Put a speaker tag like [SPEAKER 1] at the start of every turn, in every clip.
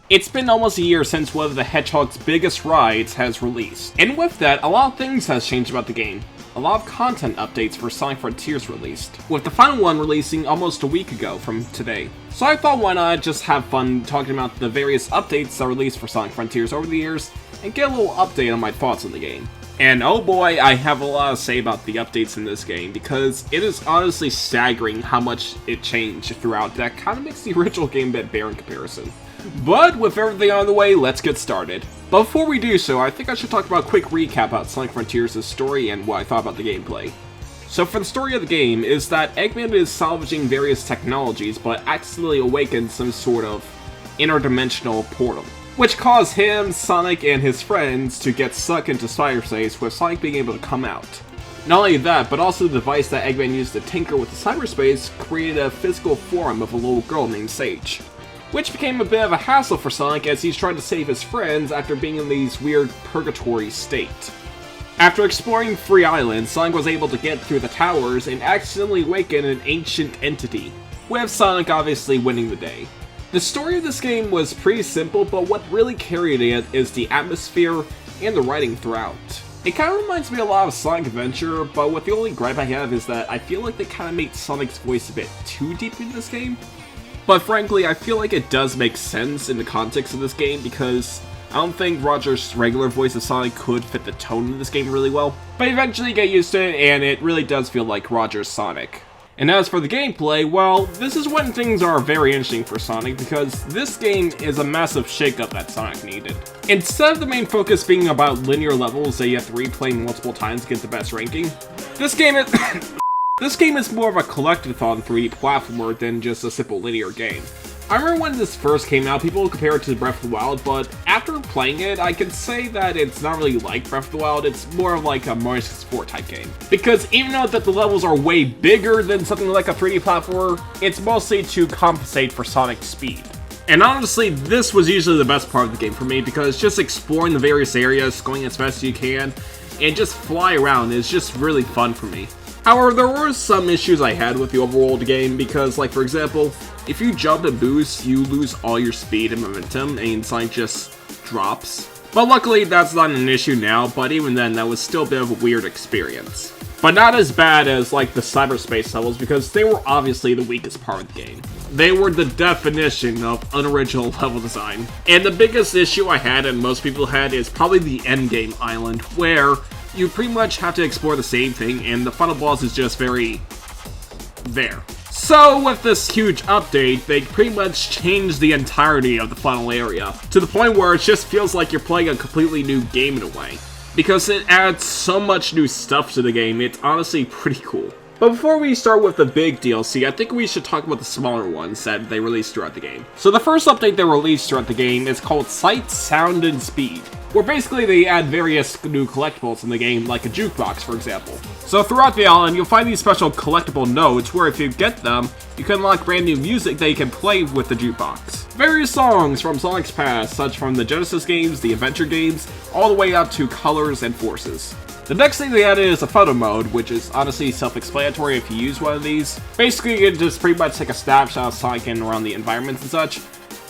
[SPEAKER 1] It's been almost a year since one of the Hedgehog's biggest rides has released, and with that, a lot of things has changed about the game. A lot of content updates for Sonic Frontiers released, with the final one releasing almost a week ago from today. So I thought why not just have fun talking about the various updates that released for Sonic Frontiers over the years, and get a little update on my thoughts on the game. And oh boy, I have a lot to say about the updates in this game, because it is honestly staggering how much it changed throughout that kind of makes the original game a bit bare in comparison. But with everything on the way, let's get started. But before we do so, I think I should talk about a quick recap about Sonic Frontiers' story and what I thought about the gameplay. So for the story of the game is that Eggman is salvaging various technologies but accidentally awakens some sort of interdimensional portal, which caused him, Sonic, and his friends to get sucked into cyberspace with Sonic being able to come out. Not only that, but also the device that Eggman used to tinker with the cyberspace created a physical form of a little girl named Sage, which became a bit of a hassle for Sonic as he's trying to save his friends after being in these weird purgatory state. After exploring 3 islands, Sonic was able to get through the towers and accidentally awaken an ancient entity, with Sonic obviously winning the day. The story of this game was pretty simple, but what really carried it is the atmosphere and the writing throughout. It kind of reminds me a lot of Sonic Adventure, but what the only gripe I have is that I feel like they kind of made Sonic's voice a bit too deep in this game. But frankly, I feel like it does make sense in the context of this game because I don't think Roger's regular voice of Sonic could fit the tone of this game really well. But eventually you get used to it, and it really does feel like Roger's Sonic. And as for the gameplay, well, this is when things are very interesting for Sonic because this game is a massive shakeup that Sonic needed. Instead of the main focus being about linear levels that you have to replay multiple times to get the best ranking, this game is This game is more of a collectathon 3D platformer than just a simple linear game. I remember when this first came out, people compared it to Breath of the Wild, but after playing it, I can say that it's not really like Breath of the Wild, it's more of like a Mario 64 type game. Because even though that the levels are way bigger than something like a 3D platformer, it's mostly to compensate for Sonic's speed. And honestly, this was usually the best part of the game for me, because just exploring the various areas, going as fast as you can, and just fly around is just really fun for me. However, there were some issues I had with the overall game because, like for example, if you jump and boost, you lose all your speed and momentum and Sonic just drops. But luckily that's not an issue now, but even then that was still a bit of a weird experience. But not as bad as like the cyberspace levels because they were obviously the weakest part of the game. They were the definition of unoriginal level design. And the biggest issue I had and most people had is probably the endgame island where you pretty much have to explore the same thing, and the final boss is just very there. So with this huge update, they pretty much changed the entirety of the final area, to the point where it just feels like you're playing a completely new game in a way. Because it adds so much new stuff to the game, it's honestly pretty cool. But before we start with the big DLC, I think we should talk about the smaller ones that they released throughout the game. So the first update they released throughout the game is called Sight, Sound, and Speed, where basically they add various new collectibles in the game, like a jukebox for example. So throughout the island, you'll find these special collectible notes where if you get them, you can unlock brand new music that you can play with the jukebox. Various songs from Sonic's past, such from the Genesis games, the Adventure games, all the way up to Colors and Forces. The next thing they added is a photo mode, which is honestly self-explanatory if you use one of these. Basically, you can just pretty much take a snapshot of Sonic and around the environments and such.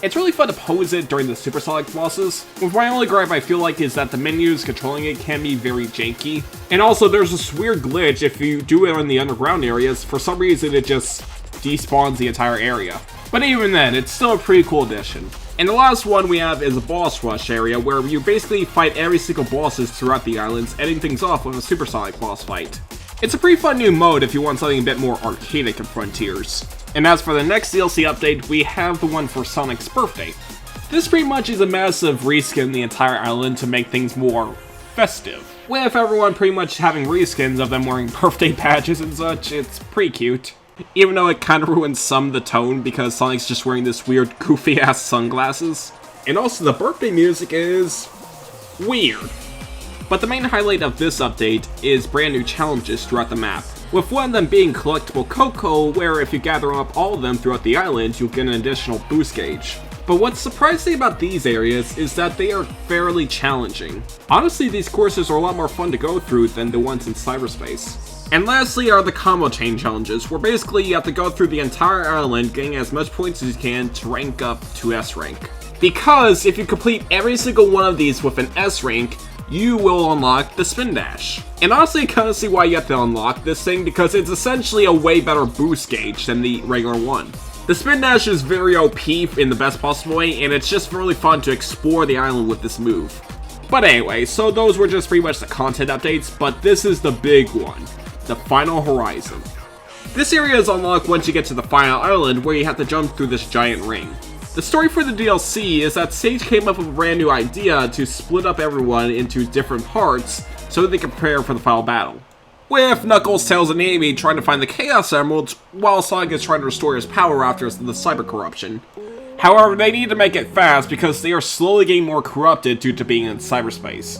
[SPEAKER 1] It's really fun to pose it during the Super Sonic bosses. With my only gripe I feel like is that the menus controlling it can be very janky. And also there's this weird glitch if you do it in the underground areas, for some reason it just despawns the entire area. But even then, it's still a pretty cool addition. And the last one we have is a boss rush area where you basically fight every single bosses throughout the islands, ending things off with a Super Sonic boss fight. It's a pretty fun new mode if you want something a bit more arcadic in Frontiers. And as for the next DLC update, we have the one for Sonic's birthday. This pretty much is a massive reskin the entire island to make things more festive. With everyone pretty much having reskins of them wearing birthday badges and such, it's pretty cute. Even though it kind of ruins some of the tone because Sonic's just wearing this weird goofy ass sunglasses. And also the birthday music is weird. But the main highlight of this update is brand new challenges throughout the map, with one of them being collectible Coco, where if you gather up all of them throughout the island, you'll get an additional boost gauge. But what's surprising about these areas is that they are fairly challenging. Honestly, these courses are a lot more fun to go through than the ones in cyberspace. And lastly are the combo chain challenges, where basically you have to go through the entire island getting as much points as you can to rank up to S rank. Because if you complete every single one of these with an S rank, you will unlock the Spin Dash. And honestly, I kind of see why you have to unlock this thing, because it's essentially a way better boost gauge than the regular one. The Spin Dash is very OP in the best possible way, and it's just really fun to explore the island with this move. But anyway, so those were just pretty much the content updates, but this is the big one, the Final Horizon. This area is unlocked once you get to the final island, where you have to jump through this giant ring. The story for the DLC is that Sage came up with a brand new idea to split up everyone into different parts so that they can prepare for the final battle. With Knuckles, Tails, and Amy trying to find the Chaos Emeralds, while Sonic is trying to restore his power after the cyber corruption. However, they need to make it fast because they are slowly getting more corrupted due to being in cyberspace.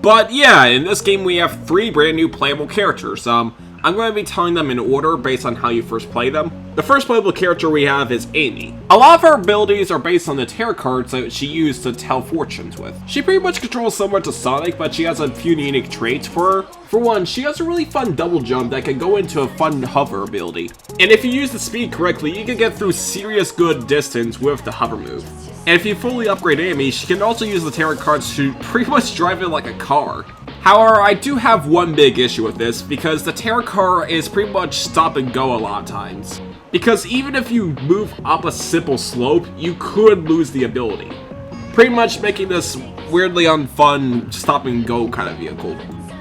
[SPEAKER 1] But yeah, in this game we have 3 brand new playable characters. I'm going to be telling them in order based on how you first play them. The first playable character we have is Amy. A lot of her abilities are based on the tarot cards that she used to tell fortunes with. She pretty much controls similar to Sonic, but she has a few unique traits for her. For one, she has a really fun double jump that can go into a fun hover ability. And if you use the speed correctly, you can get through serious good distance with the hover move. And if you fully upgrade Amy, she can also use the tarot cards to pretty much drive it like a car. However, I do have one big issue with this, because the tarot car is pretty much stop and go a lot of times. Because even if you move up a simple slope, you could lose the ability. Pretty much making this weirdly unfun stop and go kind of vehicle.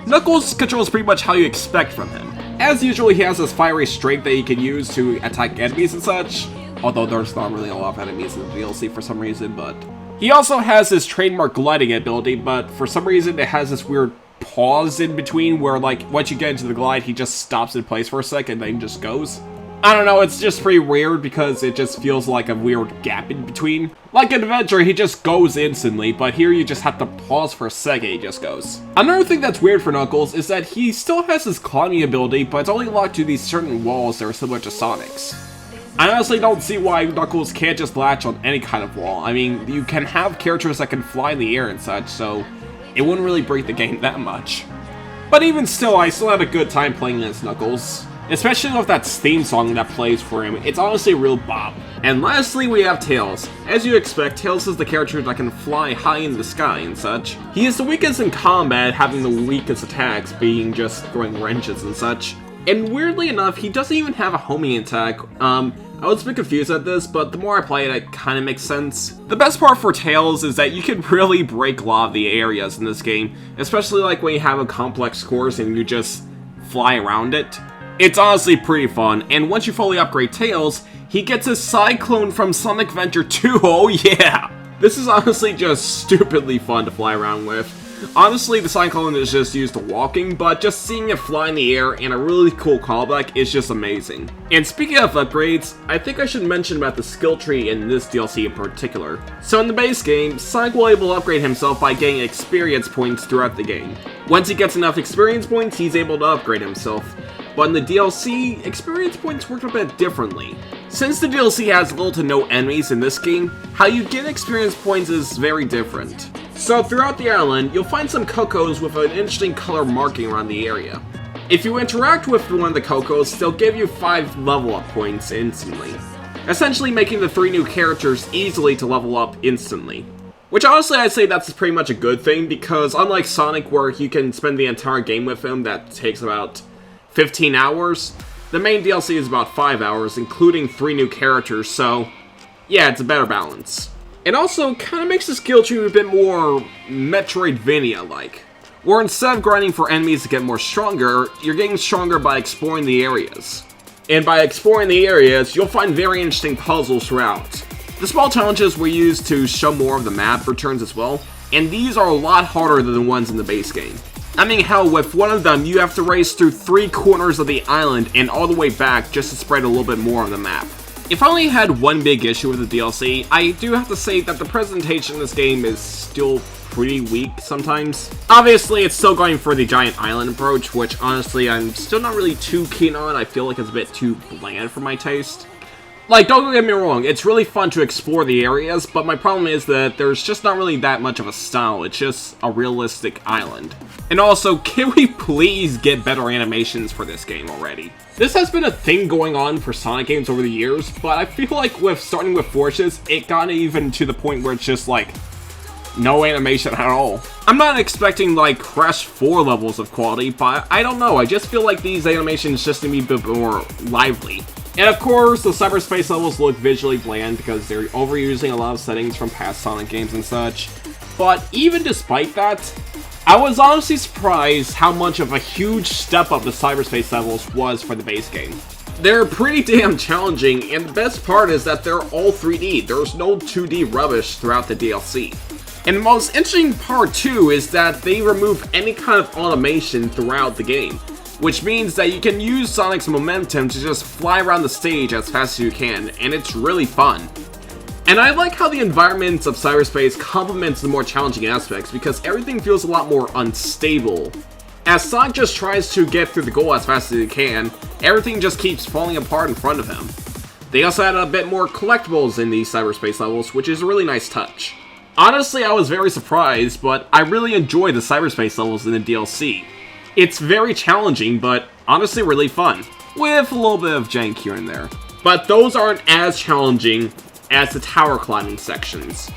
[SPEAKER 1] Knuckles controls pretty much how you expect from him. As usual, he has this fiery strength that he can use to attack enemies and such. Although there's not really a lot of enemies in the DLC for some reason, but... He also has his trademark gliding ability, but for some reason it has this weird pause in between where, like, once you get into the glide, he just stops in place for a second and then just goes. I don't know, it's just pretty weird because it just feels like a weird gap in between. Like in Adventure, he just goes instantly, but here you just have to pause for a second, he just goes. Another thing that's weird for Knuckles is that he still has his climbing ability, but it's only locked to these certain walls that are similar to Sonic's. I honestly don't see why Knuckles can't just latch on any kind of wall. I mean, you can have characters that can fly in the air and such, so it wouldn't really break the game that much. But even still, I still had a good time playing as Knuckles. Especially with that theme song that plays for him, it's honestly a real bop. And lastly, we have Tails. As you expect, Tails is the character that can fly high in the sky and such. He is the weakest in combat, having the weakest attacks being just throwing wrenches and such. And weirdly enough, he doesn't even have a homing attack. I was a bit confused at this, but the more I play it kind of makes sense. The best part for Tails is that you can really break a lot of the areas in this game, especially like when you have a complex course and you just fly around it. It's honestly pretty fun, and once you fully upgrade Tails, he gets a Cyclone from Sonic Adventure 2, oh yeah! This is honestly just stupidly fun to fly around with. Honestly, the Cyclone is just used to walking, but just seeing it fly in the air and a really cool callback is just amazing. And speaking of upgrades, I think I should mention about the skill tree in this DLC in particular. So in the base game, Sonic will be able to upgrade himself by getting experience points throughout the game. Once he gets enough experience points, he's able to upgrade himself. But in the DLC, experience points work a bit differently. Since the DLC has little to no enemies in this game, how you get experience points is very different. So throughout the island, you'll find some cocos with an interesting color marking around the area. If you interact with one of the cocos, they'll give you 5 level up points instantly, essentially making the 3 new characters easily to level up instantly. Which honestly I'd say that's pretty much a good thing, because unlike Sonic where you can spend the entire game with him that takes about 15 hours, the main DLC is about 5 hours, including 3 new characters, so yeah, it's a better balance. It also kind of makes the skill tree a bit more Metroidvania-like, where instead of grinding for enemies to get more stronger, you're getting stronger by exploring the areas. And by exploring the areas, you'll find very interesting puzzles throughout. The small challenges we use to show more of the map returns as well, and these are a lot harder than the ones in the base game. I mean, hell, with one of them, you have to race through 3 corners of the island and all the way back just to spread a little bit more of the map. If I only had one big issue with the DLC, I do have to say that the presentation in this game is still pretty weak sometimes. Obviously, it's still going for the giant island approach, which honestly I'm still not really too keen on. I feel like it's a bit too bland for my taste. Like, don't get me wrong, it's really fun to explore the areas, but my problem is that there's just not really that much of a style, it's just a realistic island. And also, can we please get better animations for this game already? This has been a thing going on for Sonic games over the years, but I feel like starting with Forces, it got even to the point where it's just like, no animation at all. I'm not expecting like Crash 4 levels of quality, but I don't know, I just feel like these animations just need to be a bit more lively. And of course, the cyberspace levels look visually bland because they're overusing a lot of settings from past Sonic games and such. But even despite that, I was honestly surprised how much of a huge step up the cyberspace levels was for the base game. They're pretty damn challenging, and the best part is that they're all 3D. There's no 2D rubbish throughout the DLC. And the most interesting part too is that they remove any kind of automation throughout the game, which means that you can use Sonic's momentum to just fly around the stage as fast as you can, and it's really fun. And I like how the environments of cyberspace complements the more challenging aspects because everything feels a lot more unstable. As Sonic just tries to get through the goal as fast as he can, everything just keeps falling apart in front of him. They also added a bit more collectibles in these cyberspace levels, which is a really nice touch. Honestly, I was very surprised, but I really enjoyed the cyberspace levels in the DLC. It's very challenging, but honestly really fun, with a little bit of jank here and there. But those aren't as challenging as the tower climbing sections,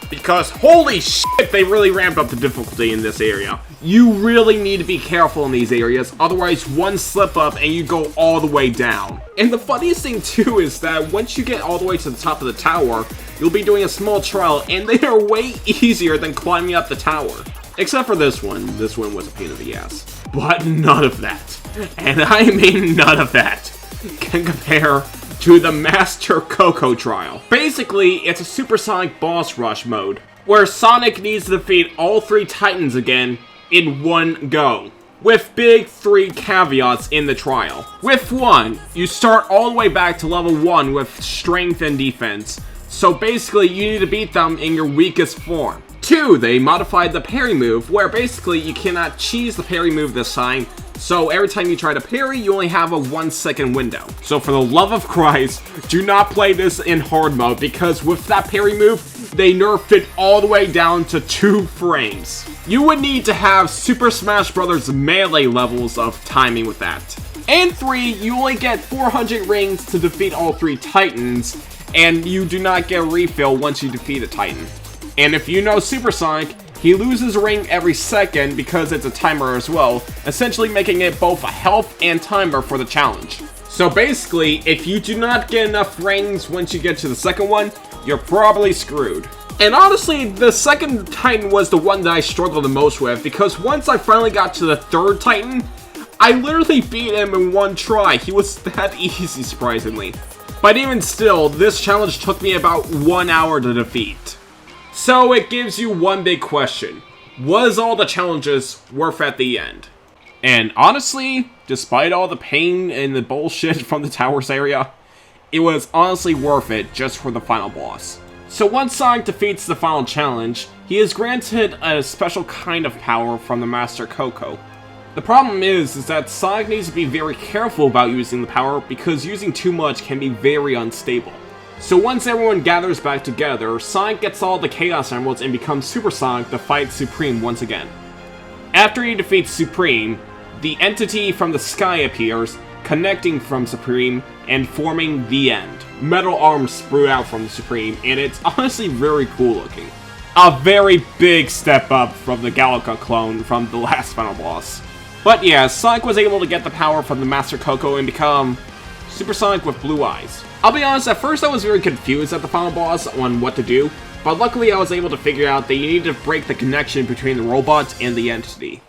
[SPEAKER 1] because holy shit, they really ramped up the difficulty in this area. You really need to be careful in these areas, otherwise one slip up and you go all the way down. And the funniest thing too is that once you get all the way to the top of the tower, you'll be doing a small trial, and they are way easier than climbing up the tower. Except for this one. This one was a pain in the ass. But none of that, and I mean none of that, can compare to the Master Coco trial. Basically, it's a Supersonic boss rush mode, where Sonic needs to defeat all 3 Titans again in one go, with big 3 caveats in the trial. With 1, you start all the way back to level 1 with strength and defense, so basically you need to beat them in your weakest form. 2, they modified the parry move, where basically you cannot cheese the parry move this time, so every time you try to parry, you only have a 1-second window. So for the love of Christ, do not play this in hard mode, because with that parry move, they nerfed it all the way down to 2 frames. You would need to have Super Smash Bros. Melee levels of timing with that. And 3, you only get 400 rings to defeat all 3 Titans, and you do not get a refill once you defeat a Titan. And if you know Supersonic, he loses a ring every second because it's a timer as well, essentially making it both a health and timer for the challenge. So basically, if you do not get enough rings once you get to the second one, you're probably screwed. And honestly, the second Titan was the one that I struggled the most with, because once I finally got to the 3rd Titan, I literally beat him in one try. He was that easy, surprisingly. But even still, this challenge took me about 1 hour to defeat. So it gives you one big question. Was all the challenges worth at the end? And honestly, despite all the pain and the bullshit from the towers area, it was honestly worth it just for the final boss. So once Sonic defeats the final challenge, he is granted a special kind of power from the Master Coco. The problem is that Sonic needs to be very careful about using the power because using too much can be very unstable. So once everyone gathers back together, Sonic gets all the Chaos Emeralds and becomes Super Sonic to fight Supreme once again. After he defeats Supreme, the entity from the sky appears, connecting from Supreme and forming the end. Metal arms sprout out from the Supreme, and it's honestly very cool looking. A very big step up from the Galaga clone from the last final boss. But yeah, Sonic was able to get the power from the Master Coco and become Super Sonic with blue eyes. I'll be honest, at first I was very confused at the final boss on what to do, but luckily I was able to figure out that you need to break the connection between the robot and the entity.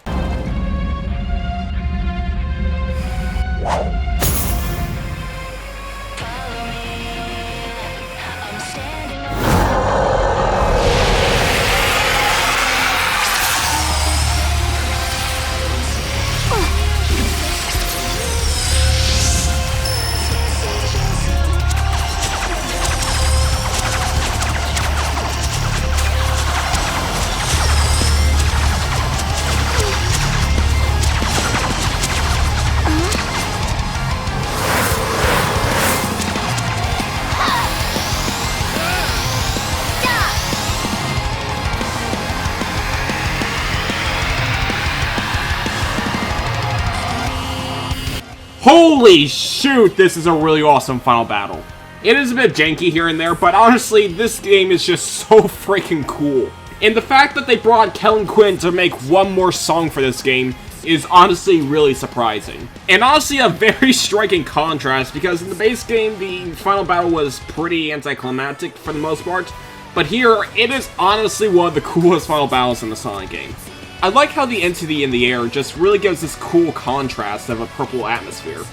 [SPEAKER 1] Holy shoot, this is a really awesome final battle. It is a bit janky here and there, but honestly, this game is just so freaking cool. And the fact that they brought Kellen Quinn to make one more song for this game is honestly really surprising. And honestly a very striking contrast, because in the base game, the final battle was pretty anticlimactic for the most part, but here, it is honestly one of the coolest final battles in the Sonic game. I like how the entity in the air just really gives this cool contrast of a purple atmosphere.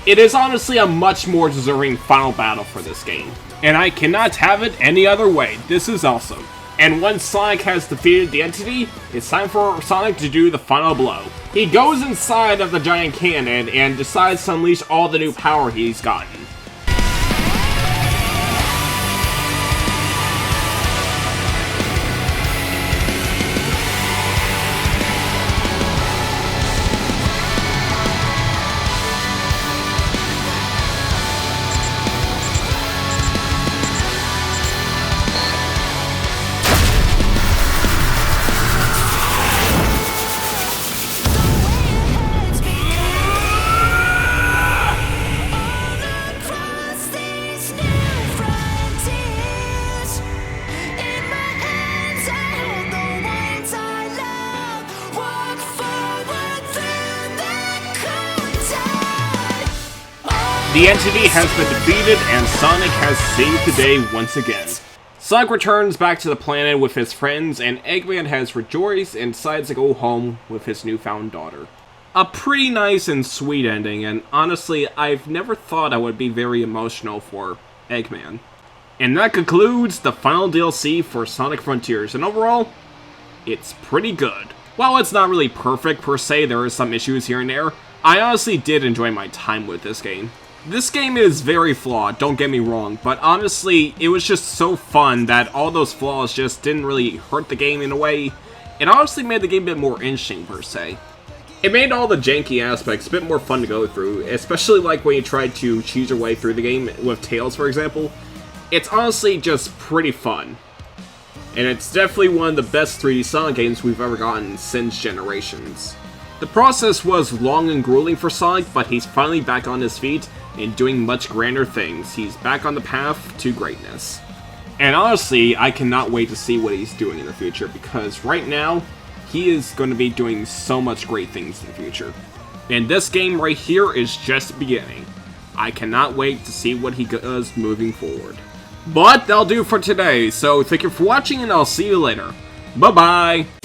[SPEAKER 1] It is honestly a much more deserving final battle for this game. And I cannot have it any other way. This is awesome. And once Sonic has defeated the entity, it's time for Sonic to do the final blow. He goes inside of the giant cannon and decides to unleash all the new power he's gotten. The entity has been defeated, and Sonic has saved the day once again. Sonic returns back to the planet with his friends, and Eggman has rejoiced and decides to go home with his newfound daughter. A pretty nice and sweet ending, and honestly, I've never thought I would be very emotional for Eggman. And that concludes the final DLC for Sonic Frontiers, and overall, it's pretty good. While it's not really perfect per se, there are some issues here and there, I honestly did enjoy my time with this game. This game is very flawed, don't get me wrong, but honestly, it was just so fun that all those flaws just didn't really hurt the game in a way. It honestly made the game a bit more interesting per se. It made all the janky aspects a bit more fun to go through, especially like when you tried to cheese your way through the game with Tails, for example. It's honestly just pretty fun. And it's definitely one of the best 3D Sonic games we've ever gotten since Generations. The process was long and grueling for Sonic, but he's finally back on his feet and doing much grander things. He's back on the path to greatness. And honestly, I cannot wait to see what he's doing in the future, because right now, he is going to be doing so much great things in the future. And this game right here is just the beginning. I cannot wait to see what he does moving forward. But that'll do for today, so thank you for watching and I'll see you later. Bye-bye!